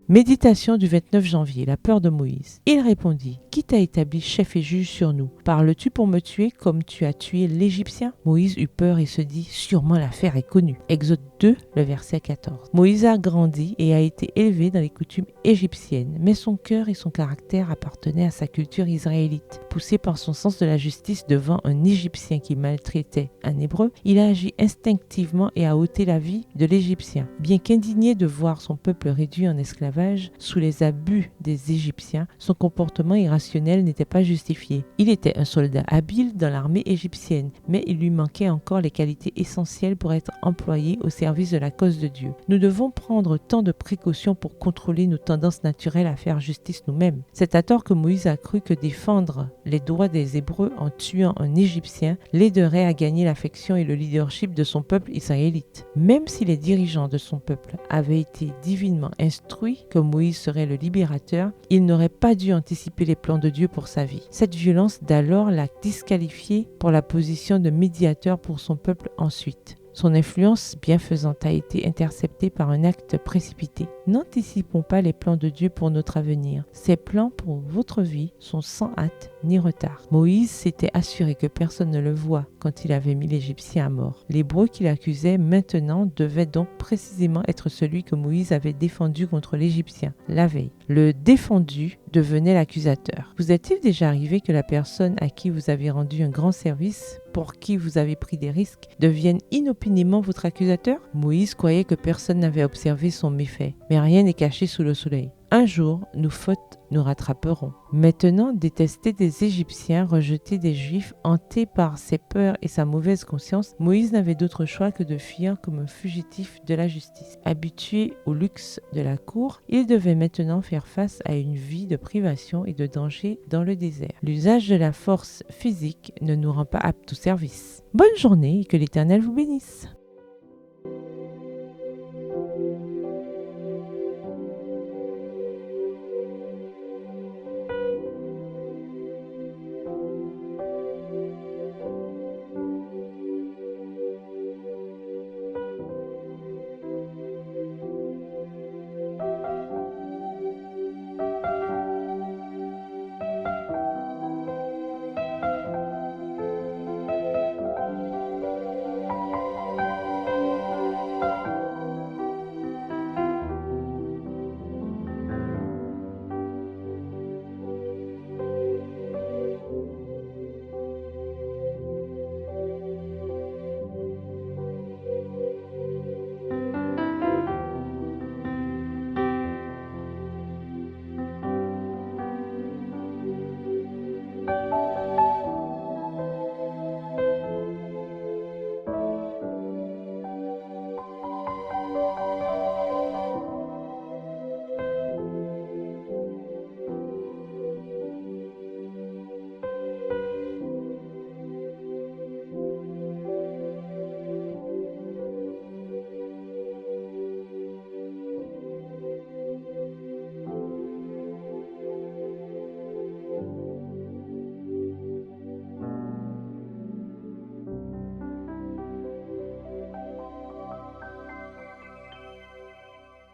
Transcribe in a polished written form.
Méditation du 29 janvier, la peur de Moïse. Il répondit, « Qui t'a établi chef et juge sur nous? Parles-tu pour me tuer comme tu as tué l'Égyptien ?» Moïse eut peur et se dit, « Sûrement l'affaire est connue. » Exode 2, le verset 14. Moïse a grandi et a été élevé dans les coutumes égyptiennes, mais son cœur et son caractère appartenaient à sa culture israélite. Poussé par son sens de la justice devant un Égyptien qui maltraitait un Hébreu, il a agi instinctivement et a ôté la vie de l'Égyptien. Bien qu'indigné de voir son peuple réduit en esclavage sous les abus des Égyptiens, son comportement irrationnel n'était pas justifié. Il était un soldat habile dans l'armée égyptienne, mais il lui manquait encore les qualités essentielles pour être employé au service de la cause de Dieu. Nous devons prendre tant de précautions pour contrôler nos tendances naturelles à faire justice nous-mêmes. C'est à tort que Moïse a cru que défendre les droits des Hébreux en tuant un Égyptien l'aiderait à gagner l'affection et le leadership de son peuple israélite. Même si les dirigeants de son peuple avaient été divinement instruits que Moïse serait le libérateur, il n'aurait pas dû anticiper les plans de Dieu pour sa vie. Cette violence d'alors l'a disqualifié pour la position de médiateur pour son peuple ensuite. Son influence bienfaisante a été interceptée par un acte précipité. N'anticipons pas les plans de Dieu pour notre avenir. Ses plans pour votre vie sont sans hâte ni retard. Moïse s'était assuré que personne ne le voit quand il avait mis l'Égyptien à mort. L'Hébreu qu'il accusait maintenant devait donc précisément être celui que Moïse avait défendu contre l'Égyptien la veille. Le défendu devenait l'accusateur. Vous est-il déjà arrivé que la personne à qui vous avez rendu un grand service, pour qui vous avez pris des risques, devienne inopinément votre accusateur? Moïse croyait que personne n'avait observé son méfait, mais rien n'est caché sous le soleil. Un jour, nos fautes nous rattraperont. Maintenant, détesté des Égyptiens, rejeté des Juifs, hanté par ses peurs et sa mauvaise conscience, Moïse n'avait d'autre choix que de fuir comme un fugitif de la justice. Habitué au luxe de la cour, il devait maintenant faire face à une vie de privation et de danger dans le désert. L'usage de la force physique ne nous rend pas aptes au service. Bonne journée et que l'Éternel vous bénisse.